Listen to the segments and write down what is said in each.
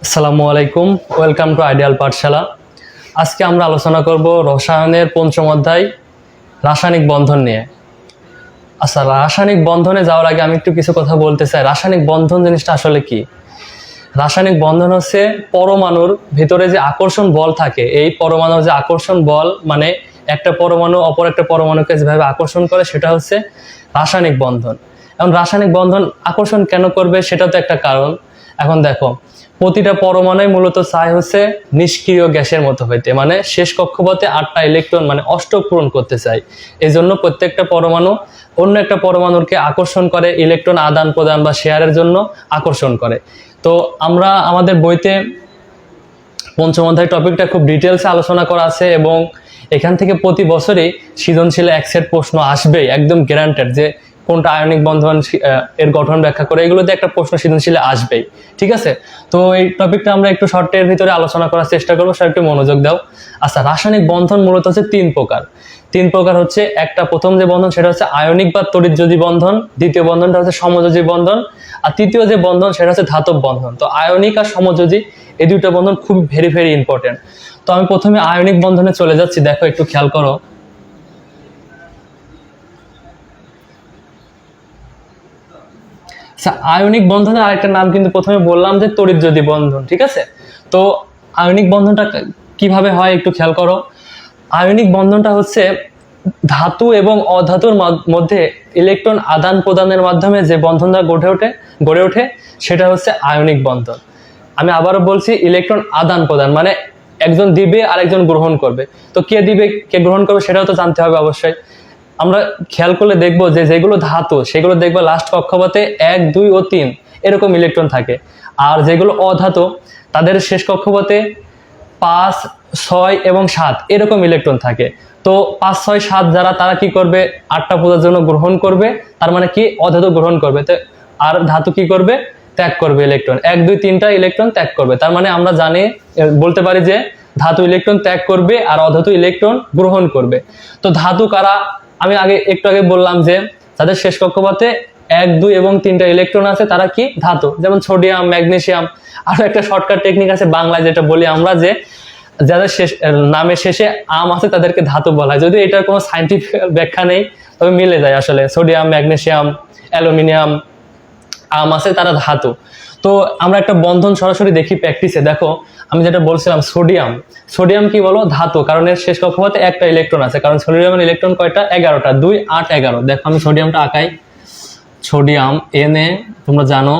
আসসালামু আলাইকুম, welcome to ideal পাঠশালা। আজকে আমরা আলোচনা করব রসায়নের পঞ্চম অধ্যায় রাসায়নিক বন্ধন নিয়ে। আচ্ছা, রাসায়নিক বন্ধনে যাওয়ার আগে আমি একটু কিছু কথা বলতে চাই। রাসায়নিক বন্ধন জিনিসটা আসলে কি? রাসায়নিক বন্ধন হচ্ছে পরমাণুর ভিতরে যে আকর্ষণ বল থাকে, এই পরমাণুর যে আকর্ষণ বল মানে একটা পরমাণু অপর একটা পরমাণুকে যেভাবে আকর্ষণ করে সেটা হচ্ছে রাসায়নিক বন্ধন। এখন রাসায়নিক বন্ধন আকর্ষণ কেন করবে সেটা তো একটা কারণ। এখন দেখো, প্রতিটা পরমাণুই মূলত চায় হচ্ছে নিষ্ক্রিয় গ্যাসের মতো হইতে, মানে শেষ কক্ষপথে 8টা ইলেকট্রন মানে অষ্টক পূরণ করতে চায়। এই জন্য প্রত্যেকটা পরমাণু অন্য একটা পরমাণুকে আকর্ষণ করে, ইলেকট্রন আদান প্রদান বা শেয়ারের জন্য আকর্ষণ করে। তো আমরা আমাদের বইতে পঞ্চম অধ্যায় টপিকটা খুব ডিটেলসে আলোচনা করা আছে এবং এখান থেকে প্রতি বছরই সৃজনশীল এক সেট প্রশ্ন আসবেই, একদম গ্যারান্টেড, যে কোনটা আয়নিক বন্ধন এর গঠন ব্যাখ্যা করে, এগুলোতে একটা প্রশ্ন সৃজনশীলে আসবেই। ঠিক আছে, তো এই টপিকটা আমরা একটু শর্টের ভিতরে আলোচনা করার চেষ্টা করবো, সব একটু মনোযোগ দাও। আচ্ছা, রাসায়নিক বন্ধন মূলত হচ্ছে তিন প্রকার হচ্ছে। একটা প্রথম যে বন্ধন সেটা হচ্ছে আয়নিক বা তড়িৎযোজী বন্ধন, দ্বিতীয় বন্ধনটা হচ্ছে সমযোজী বন্ধন, আর তৃতীয় যে বন্ধন সেটা হচ্ছে ধাতব বন্ধন। তো আয়নিক আর সমযোজী এই দুটো বন্ধন খুব ভেরি ভেরি ইম্পর্টেন্ট। তো আমি প্রথমে আয়নিক বন্ধনে চলে যাচ্ছি, দেখো একটু খেয়াল করো। আয়নিক বন্ধনের আরেকটা নাম কিন্তু প্রথমে বললাম যে তড়িৎযোজী বন্ধন। ঠিক আছে, তো আয়নিক বন্ধনটা কিভাবে হয় একটু খেয়াল করো। আয়নিক বন্ধনটা হচ্ছে ধাতু এবং অধাতুর মধ্যে ইলেকট্রন আদান প্রদানের মাধ্যমে যে বন্ধনটা গড়ে ওঠে সেটা হচ্ছে আয়নিক বন্ধন। আমি আবারও বলছি, ইলেকট্রন আদান প্রদান মানে একজন দিবে আর একজন গ্রহণ করবে। তো কে দিবে কে গ্রহণ করবে সেটাও তো জানতে হবে অবশ্যই। আমরা খেয়াল করলে দেখবো যে যেগুলো ধাতু সেগুলো দেখবো লাস্ট কক্ষপথে 1, 2 ও 3 এরকম ইলেকট্রন থাকে, আর যেগুলো অধাতু তাদের শেষ কক্ষপথে 5, 6 এবং 7 এরকম ইলেকট্রন থাকে। তো 5, 6, 7 যারা, তারা কি করবে? 8টা পূজার জন্য গ্রহণ করবে, তার মানে কি অধাতু গ্রহণ করবে, তো আর ধাতু কি করবে? ত্যাগ করবে ইলেকট্রন। 1, 2, 3টা ইলেকট্রন ত্যাগ করবে। তার মানে আমরা জানি, বলতে পারি যে ধাতু ইলেকট্রন ত্যাগ করবে আর অধাতু ইলেকট্রন গ্রহণ করবে। তো ধাতু কারা? আমি একটু আগে বললাম যে যাদের শেষ কক্ষপথে 1, 2 এবং 3টা ইলেকট্রন আছে তারা কি ধাতু, যেমন সোডিয়াম, ম্যাগনেসিয়াম। আরো একটা শর্টকাট টেকনিক আছে বাংলায় যেটা বলি আমরা, যে যাদের নামের শেষে আম আছে তাদেরকে ধাতু বলা হয়। যদি এটার কোনো সাইন্টিফিক ব্যাখ্যা নেই, তবে মিলে যায় আসলে। সোডিয়াম, ম্যাগনেসিয়াম, অ্যালুমিনিয়াম, আম আছে, তারা ধাতু। তো আমরা একটা বন্ধন সরাসরি দেখি প্র্যাকটিসে। দেখো, আমি যেটা বলছিলাম, সোডিয়াম কি বলো? ধাতু, কারণ এর শেষ কক্ষপথে একটা ইলেকট্রন আছে। কারণ সোডিয়ামের ইলেকট্রন কয়টা? 11টা। 2, 8, 11। দেখো আমি সোডিয়ামটা আঁকাই। সোডিয়াম Na তোমরা জানো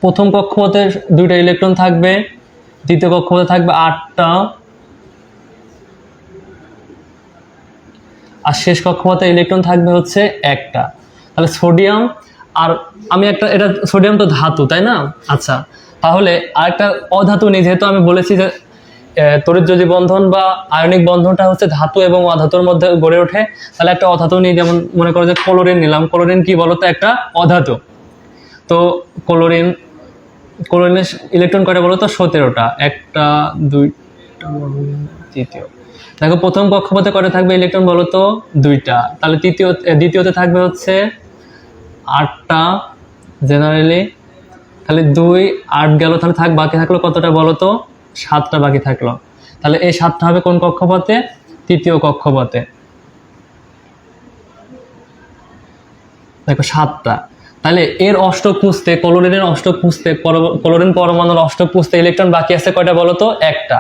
প্রথম কক্ষপথে 2টা ইলেকট্রন থাকবে, দ্বিতীয় কক্ষপথে থাকবে 8টা, আর শেষ কক্ষপথে ইলেকট্রন থাকবে হচ্ছে 1টা। তাহলে সোডিয়াম, আর আমি এটা সোডিয়াম তো ধাতু, তাই না? আচ্ছা, তাহলে আরেকটা অধাতু নেই, যেহেতু আমি বলেছি যে তড়িৎযোজী বন্ধন বা আয়নিক বন্ধনটা হচ্ছে ধাতু এবং অধাতুর মধ্যে গড়ে ওঠে। তাহলে একটা অধাতু নিই, যেমন মনে করো যে ক্লোরিন নিলাম। ক্লোরিন কি বলতো? একটা অধাতু। তো ক্লোরিনের ইলেকট্রন কয়টা বলতো? 17টা। 1টা, 2টা, তৃতীয়। দেখো প্রথম কক্ষপথে কয়টা থাকবে ইলেকট্রন বলতো? 2টা। তাহলে দ্বিতীয়তে থাকবে হচ্ছে 8টা জেনারেলি। তাহলে 2, 8 গেল, তাহলে বাকি থাকলো কতটা বলতো? 7টা বাকি থাকলো। তাহলে এই 7টা হবে কোন কক্ষপথে? তৃতীয় কক্ষপথে। দেখো 7টা। তাহলে এর অষ্টক পুষতে, ক্লোরিনের অষ্টক পুষতে, ক্লোরিন পরমাণুর অষ্টক পুষতে ইলেকট্রন বাকি আছে কয়টা বলতো? 1টা।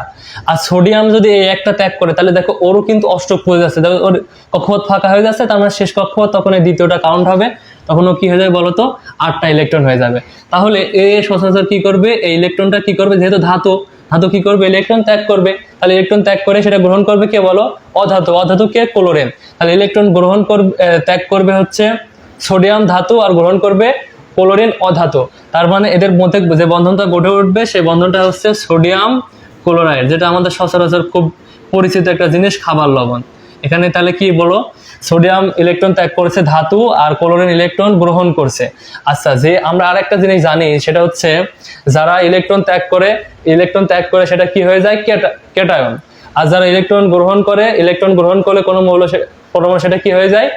আর সোডিয়াম যদি এই একটা ত্যাগ করে, তাহলে দেখো ওরও কিন্তু অষ্টক পুষে যাচ্ছে, ওর কক্ষপথ ফাঁকা হয়ে যাচ্ছে। তার মানে শেষ কক্ষপথ তখন এই দ্বিতীয়টা কাউন্ট হবে, তখন ও কি হয়ে যাবে বলতো? 8টা ইলেকট্রন হয়ে যাবে। তাহলে এ সচরাচর কি করবে? এই ইলেকট্রনটা কি করবে? যেহেতু ধাতু কি করবে? ইলেকট্রন ত্যাগ করবে। তাহলে ইলেকট্রন ত্যাগ করে সেটা গ্রহণ করবে কে বলো? অধাতু কে? ক্লোরিন। তাহলে ইলেকট্রন গ্রহণ করবে, ত্যাগ করবে হচ্ছে সোডিয়াম ধাতু, আর গ্রহণ করবে ক্লোরিন অধাতু। তার মানে এদের মধ্যে যে বন্ধনটা গড়ে উঠবে সেই বন্ধনটা হচ্ছে সোডিয়াম ক্লোরাইড, যেটা আমাদের সচরাচর খুব পরিচিত একটা জিনিস, খাবার লবণ। এখানে তাহলে কি বলো? সোডিয়াম ইলেকট্রন ত্যাগ করেছে ধাতু, আর ক্লোরিন ইলেকট্রন গ্রহণ করছে। আচ্ছা, যে আমরা আরেকটা জিনিস জানি সেটা হচ্ছে যারা ইলেকট্রন ত্যাগ করে সেটা কি হয়ে যায়? ক্যাটায়ন। আর যারা ইলেকট্রন গ্রহণ করলে কোনো পরমাণু সেটা কি হয়ে যায়?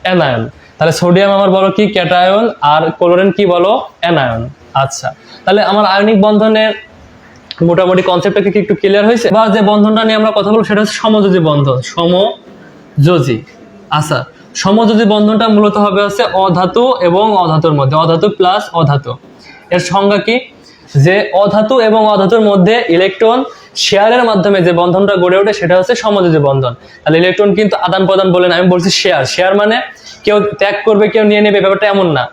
অ্যানায়ন। তাহলে সোডিয়াম আমার বলো কি? ক্যাটায়ন, আর ক্লোরিন কি বলো? অ্যানায়ন। আচ্ছা, তাহলে আমার আয়নিক বন্ধনের মোটামুটি কনসেপ্টটা কি একটু ক্লিয়ার হয়েছে? বা যে বন্ধনটা নিয়ে আমরা কথা বলবো সেটা হচ্ছে সমযোজী বন্ধন। সমযোজী। আচ্ছা, সমযোজী বন্ধনটা মূলত হবে হচ্ছে অধাতু এবং অধাতুর মধ্যে, অধাতু প্লাস অধাতু। এর সংজ্ঞা কি? যে অধাতু এবং অধাতুর মধ্যে ইলেকট্রন শেয়ারের মাধ্যমে যে বন্ধনটা গড়ে ওঠে সেটা হচ্ছে সমযোজী বন্ধন। তাহলে ইলেকট্রন কিন্তু আদান প্রদান বলেন, আমি বলছি শেয়ার। শেয়ার মানে কেউ ত্যাগ করবে কেউ নিয়ে নেবে, ব্যাপারটা এমন না।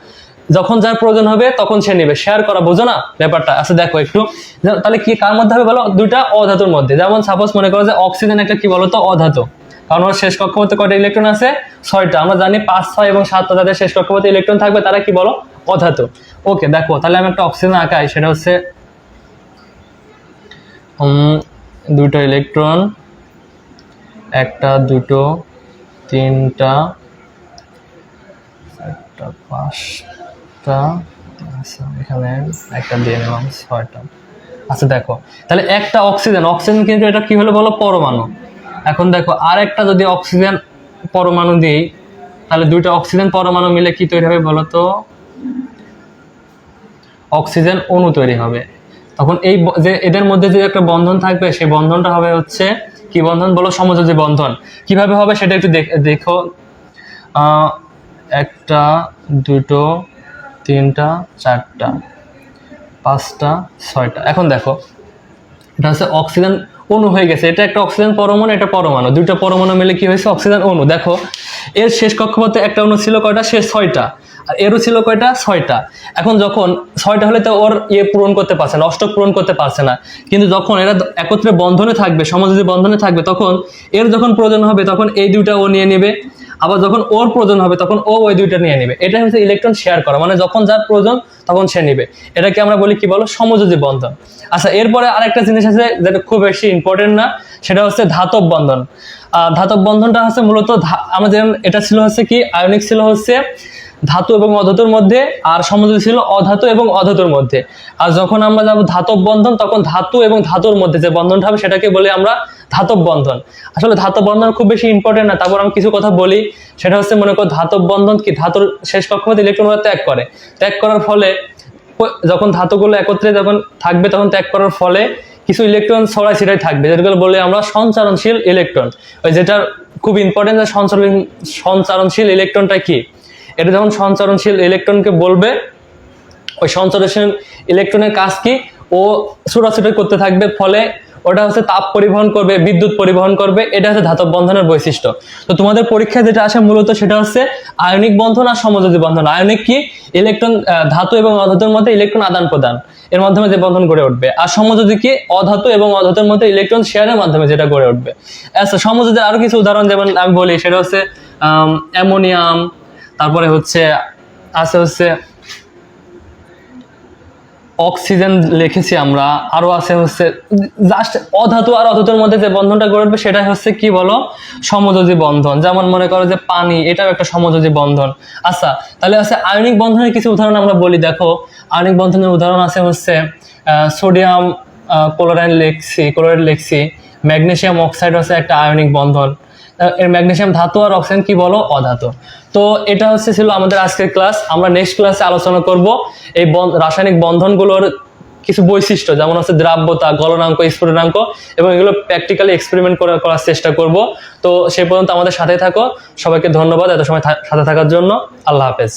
যখন যার প্রয়োজন হবে তখন সে নেবে, শেয়ার করা, বোঝো না ব্যাপারটা? আচ্ছা দেখো একটু, তাহলে কি কার মধ্যে হবে বলো? দুইটা অধাতুর মধ্যে। যেমন সাপোজ মনে করো যে অক্সিজেন একটা কি বলতো অধাতু, কারণ ওর শেষ কক্ষপথে কয়টা ইলেকট্রন আছে? 6টা। আমরা জানি 5, 6 এবং 7টা যাদের শেষ কক্ষপথে ইলেকট্রন থাকবে তারা কি বলো? অধাতু। ওকে, দেখো তাহলে আমি একটা অক্সিজেন আঁকাই, সেটা হচ্ছে দুটো ইলেকট্রন, 1টা 2টো 3টা 4টা 5টা, আচ্ছা এখানে একটা দিয়ে নিলাম 6টা। আচ্ছা দেখো, তাহলে একটা অক্সিজেন, অক্সিজেন কিন্তু এটা কি হলো বলো? পরমাণু। এখন দেখো আর একটা যদি অক্সিজেন পরমাণু দিই, তাহলে দুইটা অক্সিজেন পরমাণু মিলে কি তৈরি হবে বলো তো? অক্সিজেন অণু তৈরি হবে। তখন এই যে এদের মধ্যে যে একটা বন্ধন থাকবে সেই বন্ধনটা হবে হচ্ছে কি বন্ধন বলো? সমযোজী বন্ধন। কিভাবে হবে সেটা একটু দেখো। 1টা 2টো 3টা 4টা 5টা 6টা। এখন দেখো এটা হচ্ছে অক্সিজেন অণু হয়ে গেছে, এটা একটা অক্সিজেন পরমাণু, এটা পরমাণু, দুইটা পরমাণু মিলে কি হয়েছে? অক্সিজেন অণু। দেখো এর শেষ কক্ষপথে একটা অণু ছিল কয়টা? শেষ 6টা। আর এরও ছিল কয়টা? 6টা। এখন যখন 6টা হলে তো ওর পূরণ করতে পারছে না, অষ্টক পূরণ করতে পারছে না। কিন্তু যখন এরা একত্রে বন্ধনে থাকবে, সমযোজী বন্ধনে থাকবে, তখন এর যখন প্রয়োজন হবে তখন এই দুইটা ও নিয়ে নেবে, আবার যখন ওর প্রয়োজন হবে তখন ও ওই দুইটা নিয়ে নেবে। এটা হচ্ছে ইলেকট্রন শেয়ার করা, মানে যখন যার প্রয়োজন তখন সে নেবে। এটাকে আমরা বলি কি বলো? সমযোজী বন্ধন। আচ্ছা, এরপরে আরেকটা জিনিস আছে যেটা খুব বেশি ইম্পর্টেন্ট না, সেটা হচ্ছে ধাতব বন্ধন। ধাতব বন্ধনটা হচ্ছে মূলত আমাদের এটা ছিল হচ্ছে কি আয়নিক ছিল হচ্ছে ধাতু এবং অধাতুর মধ্যে, আর সমযোজী ছিল অধাতু এবং অধাতুর মধ্যে। আর যখন আমরা যাবো ধাতব বন্ধন, তখন ধাতু এবং ধাতুর মধ্যে যে বন্ধনটা হবে সেটাকে বলি আমরা ধাতব বন্ধন। আসলে ধাতব বন্ধন খুব বেশি ইম্পর্টেন্ট না, তারপর আমি কিছু কথা বলি। সেটা হচ্ছে মনে করো ধাতব বন্ধন কি? ধাতুর শেষ কক্ষপথে ইলেকট্রনগুলো ত্যাগ করে, ত্যাগ করার ফলে যখন ধাতুগুলো একত্রে যখন থাকবে তখন ত্যাগ করার ফলে কিছু ইলেকট্রন ছড়াই ছিটাই থাকবে, যেগুলো বলে আমরা সঞ্চারণশীল ইলেকট্রন। ওই যেটা খুব ইম্পর্টেন্ট, যে সঞ্চারণশীল ইলেকট্রনটা কি? এটা যখন সঞ্চারণশীল ইলেকট্রনকে বলবে, ওই সঞ্চারণশীল ইলেকট্রনের কাজ কি? ও ছোটাছুটি করতে থাকবে, ফলে ওটা হচ্ছে তাপ পরিবহন করবে, বিদ্যুৎ পরিবহন করবে। এটা হচ্ছে ধাতব বন্ধনের বৈশিষ্ট্য। তো তোমাদের পরীক্ষায় যেটা আসে মূলত সেটা হচ্ছে আয়নিক বন্ধন আর সমযোজী বন্ধন। আয়নিক কি? ইলেকট্রন ধাতু এবং অধাতুর মধ্যে ইলেকট্রন আদান প্রদান, এর মাধ্যমে যে বন্ধন গড়ে উঠবে। আর সমযোজী কি? অধাতু এবং অধাতুর মধ্যে ইলেকট্রন শেয়ারের মাধ্যমে যেটা গড়ে উঠবে। আচ্ছা, সমযোজীর আরো কিছু উদাহরণ যেমন আমি বলি, সেটা হচ্ছে অ্যামোনিয়াম, তারপরে হচ্ছে হচ্ছে অক্সিজেন লিখেছি আমরা, আরো আছে হচ্ছে জাস্ট অধাতু আর অধাতুর মধ্যে যে বন্ধনটা গড়ে উঠবে সেটা হচ্ছে কি বলো? সমযোজী বন্ধন। যেমন মনে করো যে পানি, এটাও একটা সমযোজী বন্ধন। আচ্ছা, তাহলে আছে আয়নিক বন্ধনের কিছু উদাহরণ আমরা বলি। দেখো আয়নিক বন্ধনের উদাহরণ আছে হচ্ছে সোডিয়াম ক্লোরাইড লিখছি, ম্যাগনেসিয়াম অক্সাইড হচ্ছে একটা আয়নিক বন্ধন। এর ম্যাগনেসিয়াম ধাতু আর অক্সিজেন কি বলো? অধাতু। তো এটা হচ্ছে ছিল আমাদের আজকের ক্লাস। আমরা নেক্সট ক্লাসে আলোচনা করব এই রাসায়নিক বন্ধনগুলোর কিছু বৈশিষ্ট্য, যেমন হচ্ছে দ্রাব্যতা, গলনাঙ্ক, স্ফুটনাঙ্ক, এবং এগুলো প্র্যাকটিক্যালি এক্সপেরিমেন্ট করার চেষ্টা করব। তো সেই পর্যন্ত আমাদের সাথে থাকো। সবাইকে ধন্যবাদ এত সময় সাথে থাকার জন্য। আল্লাহ হাফেজ।